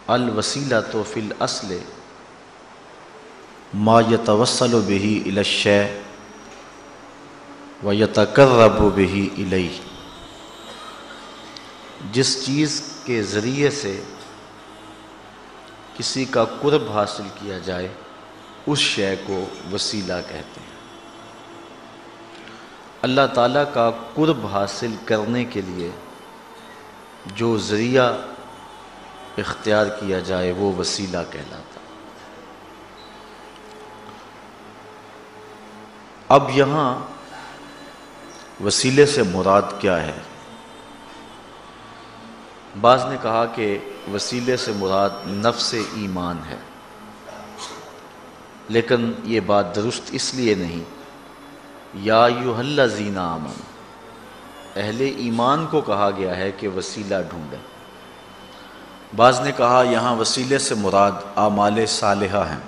الوسیلۃ فی الاصل ما یتوسل بہ الی الشیء ویتقرب بہ الیہ، جس چیز کے ذریعے سے کسی کا قرب حاصل کیا جائے اس شے کو وسیلہ کہتے ہیں۔ اللہ تعالیٰ کا قرب حاصل کرنے کے لیے جو ذریعہ اختیار کیا جائے وہ وسیلہ کہلاتا ہے۔ اب یہاں وسیلے سے مراد کیا ہے؟ بعض نے کہا کہ وسیلے سے مراد نفس ایمان ہے، لیکن یہ بات درست اس لیے نہیں۔ یا ایھا الذین آمنوا، اہل ایمان کو کہا گیا ہے کہ وسیلہ ڈھونڈیں۔ بعض نے کہا یہاں وسیلے سے مراد اعمال صالحہ ہیں۔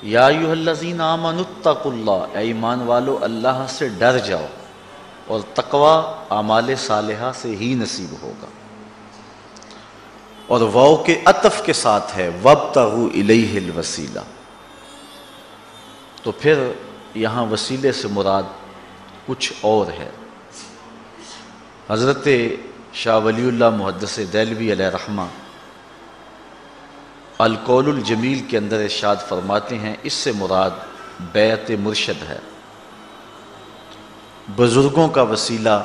یا ایھا الذین آمنوا اتقوا اللہ، اے ایمان والو اللہ سے ڈر جاؤ، اور تقوی اعمال صالحہ سے ہی نصیب ہوگا۔ اور واو کے عطف کے ساتھ ہے وابتغوا الیہ الوسیلہ، تو پھر یہاں وسیلے سے مراد کچھ اور ہے۔ حضرت شاہ ولی اللہ محدث دہلوی علیہ رحمہ القول الجمیل کے اندر ارشاد فرماتے ہیں اس سے مراد بیعت مرشد ہے، بزرگوں کا وسیلہ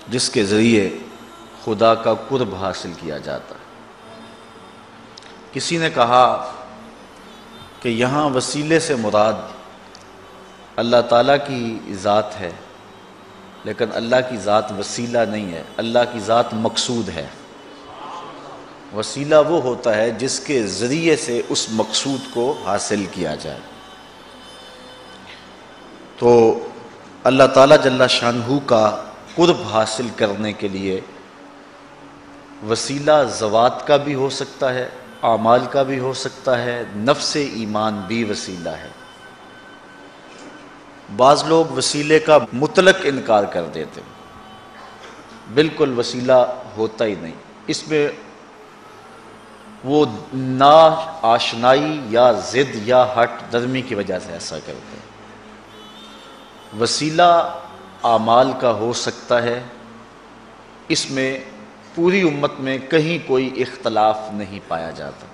جس کے ذریعے خدا کا قرب حاصل کیا جاتا ہے۔ کسی نے کہا کہ یہاں وسیلے سے مراد اللہ تعالیٰ کی ذات ہے، لیکن اللہ کی ذات وسیلہ نہیں ہے، اللہ کی ذات مقصود ہے۔ وسیلہ وہ ہوتا ہے جس کے ذریعے سے اس مقصود کو حاصل کیا جائے۔ تو اللہ تعالیٰ جل شانہ کا قرب حاصل کرنے کے لیے وسیلہ ذوات کا بھی ہو سکتا ہے، اعمال کا بھی ہو سکتا ہے، نفس ایمان بھی وسیلہ ہے۔ بعض لوگ وسیلے کا مطلق انکار کر دیتے ہیں، بالکل وسیلہ ہوتا ہی نہیں، اس میں وہ نا آشنائی یا ضد یا ہٹ درمی کی وجہ سے ایسا کرتے ہیں۔ وسیلہ اعمال کا ہو سکتا ہے، اس میں پوری امت میں کہیں کوئی اختلاف نہیں پایا جاتا،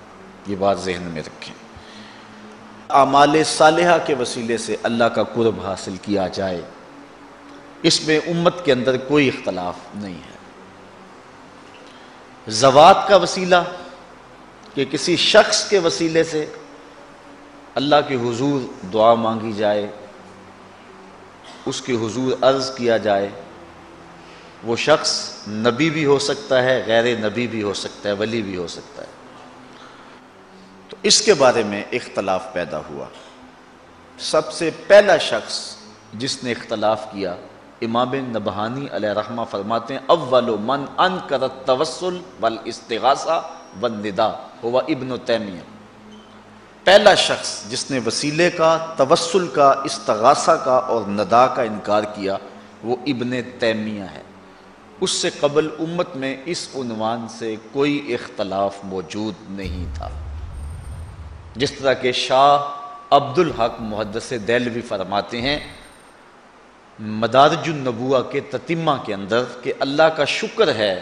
یہ بات ذہن میں رکھیں۔ اعمال صالحہ کے وسیلے سے اللہ کا قرب حاصل کیا جائے، اس میں امت کے اندر کوئی اختلاف نہیں ہے۔ ذوات کا وسیلہ کہ کسی شخص کے وسیلے سے اللہ کے حضور دعا مانگی جائے، اس کے حضور عرض کیا جائے، وہ شخص نبی بھی ہو سکتا ہے، غیر نبی بھی ہو سکتا ہے، ولی بھی ہو سکتا ہے، تو اس کے بارے میں اختلاف پیدا ہوا۔ سب سے پہلا شخص جس نے اختلاف کیا، امام نبہانی علیہ رحمہ فرماتے ہیں اول من انکر التوسل والاستغاثہ والنداء ہوا ابن تیمیہ۔ پہلا شخص جس نے وسیلے کا، توسل کا، استغاثہ کا اور ندا کا انکار کیا وہ ابن تیمیہ ہے۔ اس سے قبل امت میں اس عنوان سے کوئی اختلاف موجود نہیں تھا۔ جس طرح کہ شاہ عبد الحق محدث دہلوی فرماتے ہیں مدارج النبوہ کے تتمہ کے اندر کہ اللہ کا شکر ہے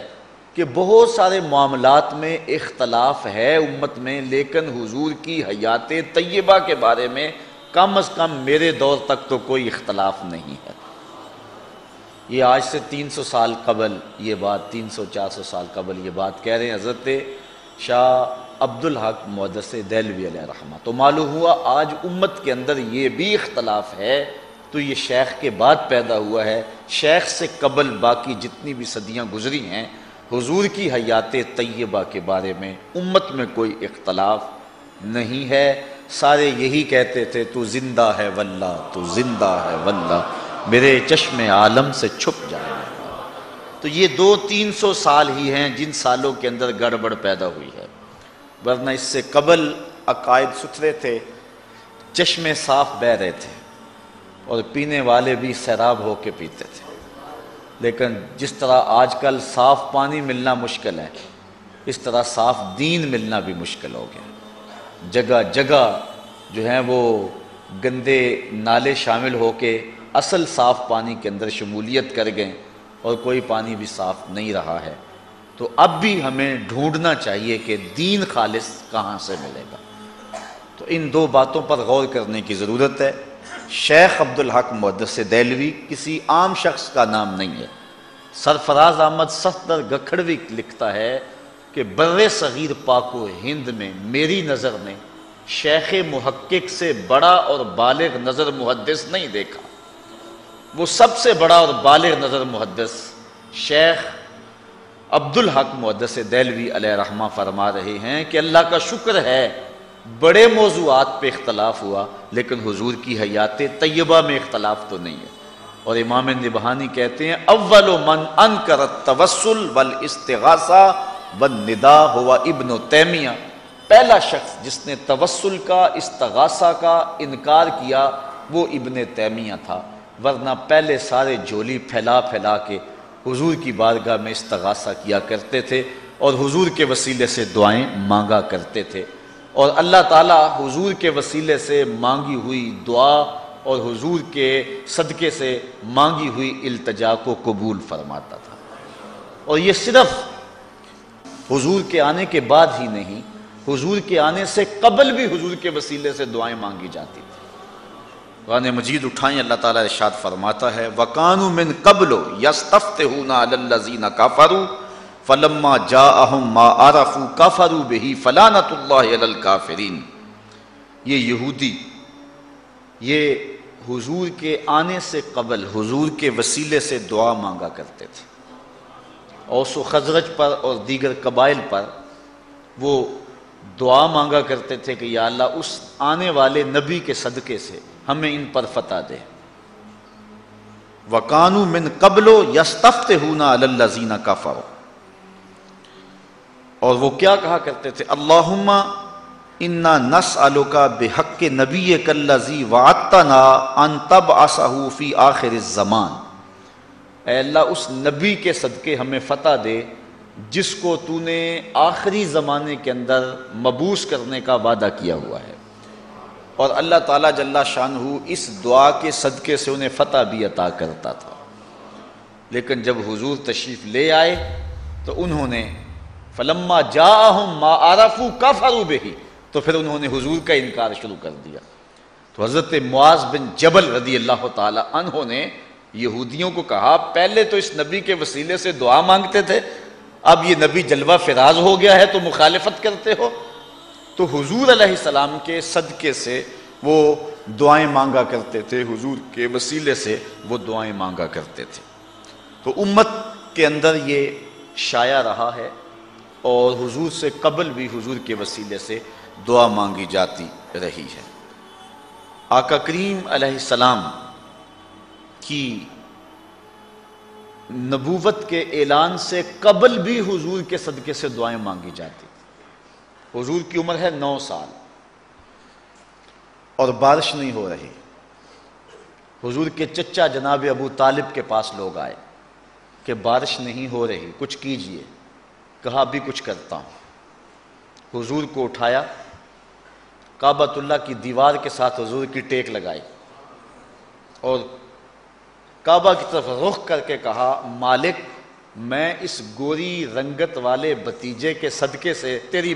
کہ بہت سارے معاملات میں اختلاف ہے امت میں، لیکن حضور کی حیات طیبہ کے بارے میں کم از کم میرے دور تک تو کوئی اختلاف نہیں ہے۔ یہ آج سے 300 سال قبل یہ بات، 300-400 سال قبل یہ بات کہہ رہے ہیں حضرت شاہ عبد الحق محدث دہلوی علیہ رحمہ۔ تو معلوم ہوا آج امت کے اندر یہ بھی اختلاف ہے تو یہ شیخ کے بعد پیدا ہوا ہے۔ شیخ سے قبل باقی جتنی بھی صدیاں گزری ہیں حضور کی حیات طیبہ کے بارے میں امت میں کوئی اختلاف نہیں ہے۔ سارے یہی کہتے تھے تو زندہ ہے واللہ، تو زندہ ہے واللہ، میرے چشم عالم سے چھپ جائے۔ تو یہ 200-300 سال ہی ہیں جن سالوں کے اندر گڑبڑ پیدا ہوئی ہے، ورنہ اس سے قبل عقائد ستھرے تھے، چشمے صاف بہہ رہے تھے اور پینے والے بھی سیراب ہو کے پیتے تھے۔ لیکن جس طرح آج کل صاف پانی ملنا مشکل ہے، اس طرح صاف دین ملنا بھی مشکل ہو گیا۔ جگہ جگہ جو ہیں وہ گندے نالے شامل ہو کے اصل صاف پانی کے اندر شمولیت کر گئے اور کوئی پانی بھی صاف نہیں رہا ہے۔ تو اب بھی ہمیں ڈھونڈنا چاہیے کہ دین خالص کہاں سے ملے گا۔ تو ان دو باتوں پر غور کرنے کی ضرورت ہے۔ شیخ عبدالحق محدث دہلوی کسی عام شخص کا نام نہیں ہے۔ سرفراز احمد صفدر گکھڑوی لکھتا ہے کہ بر صغیر پاک و ہند میں میری نظر میں شیخ محقق سے بڑا اور بالغ نظر محدث نہیں دیکھا۔ وہ سب سے بڑا اور بالغ نظر محدث شیخ عبدالحق محدث دہلوی علیہ رحمہ فرما رہے ہیں کہ اللہ کا شکر ہے بڑے موضوعات پہ اختلاف ہوا لیکن حضور کی حیات طیبہ میں اختلاف تو نہیں ہے۔ اور امام نبہانی کہتے ہیں اول من انکر التوسل والاستغاثہ والنداء ہوا ابن تیمیہ، پہلا شخص جس نے توسل کا استغاثہ کا انکار کیا وہ ابن تیمیہ تھا، ورنہ پہلے سارے جھولی پھیلا پھیلا کے حضور کی بارگاہ میں استغاثہ کیا کرتے تھے اور حضور کے وسیلے سے دعائیں مانگا کرتے تھے، اور اللہ تعالیٰ حضور کے وسیلے سے مانگی ہوئی دعا اور حضور کے صدقے سے مانگی ہوئی التجا کو قبول فرماتا تھا۔ اور یہ صرف حضور کے آنے کے بعد ہی نہیں، حضور کے آنے سے قبل بھی حضور کے وسیلے سے دعائیں مانگی جاتی تھی۔ قرآن مجید اٹھائیں، اللہ تعالیٰ ارشاد فرماتا ہے وَكَانُوا مِن قَبْلُ يَسْتَفْتِحُونَ عَلَى الَّذِينَ كَفَرُوا فَلَمَّا جَاءَهُم مَّا عَرَفُوا كَفَرُوا بِهِ فَلَعنَةُ اللَّهِ عَلَى الْكَافِرِينَ۔ یہ یہودی یہ حضور کے آنے سے قبل حضور کے وسیلے سے دعا مانگا کرتے تھے۔ اوس و خزرج پر اور دیگر قبائل پر وہ دعا مانگا کرتے تھے کہ یا اللہ اس آنے والے نبی کے صدقے سے ہمیں ان پر فتح دے۔ وَكَانُوا مِن قَبْلُ يَسْتَفْتِحُونَ عَلَى الَّذِينَ كَفَرُوا، اور وہ کیا کہا کرتے تھے اللہم انا نسألک بحق نبیک الذی وعدتنا ان تبعثہ فی آخر الزمان، اے اللہ اس نبی کے صدقے ہمیں فتح دے جس کو تو نے آخری زمانے کے اندر مبعوث کرنے کا وعدہ کیا ہوا ہے۔ اور اللہ تعالیٰ جل شانہ اس دعا کے صدقے سے انہیں فتح بھی عطا کرتا تھا، لیکن جب حضور تشریف لے آئے تو انہوں نے فلما جاءہم ما عرفوا کفروا بہ، تو پھر انہوں نے حضور کا انکار شروع کر دیا۔ تو حضرت معاذ بن جبل رضی اللہ تعالی عنہ نے یہودیوں کو کہا پہلے تو اس نبی کے وسیلے سے دعا مانگتے تھے، اب یہ نبی جلوہ فراز ہو گیا ہے تو مخالفت کرتے ہو۔ تو حضور علیہ السلام کے صدقے سے وہ دعائیں مانگا کرتے تھے، حضور کے وسیلے سے وہ دعائیں مانگا کرتے تھے۔ تو امت کے اندر یہ شائع رہا ہے اور حضور سے قبل بھی حضور کے وسیلے سے دعا مانگی جاتی رہی ہے۔ آقا کریم علیہ السلام کی نبوت کے اعلان سے قبل بھی حضور کے صدقے سے دعائیں مانگی جاتی۔ حضور کی عمر ہے 9 سال اور بارش نہیں ہو رہی۔ حضور کے چچا جناب ابو طالب کے پاس لوگ آئے کہ بارش نہیں ہو رہی، کچھ کیجئے۔ کہا بھی کچھ کرتا ہوں۔ حضور کو اٹھایا، کعبۃ اللہ کی دیوار کے ساتھ حضور کی ٹیک لگائی اور کعبہ کی طرف رخ کر کے کہا مالک میں اس گوری رنگت والے بھتیجے کے صدقے سے تیری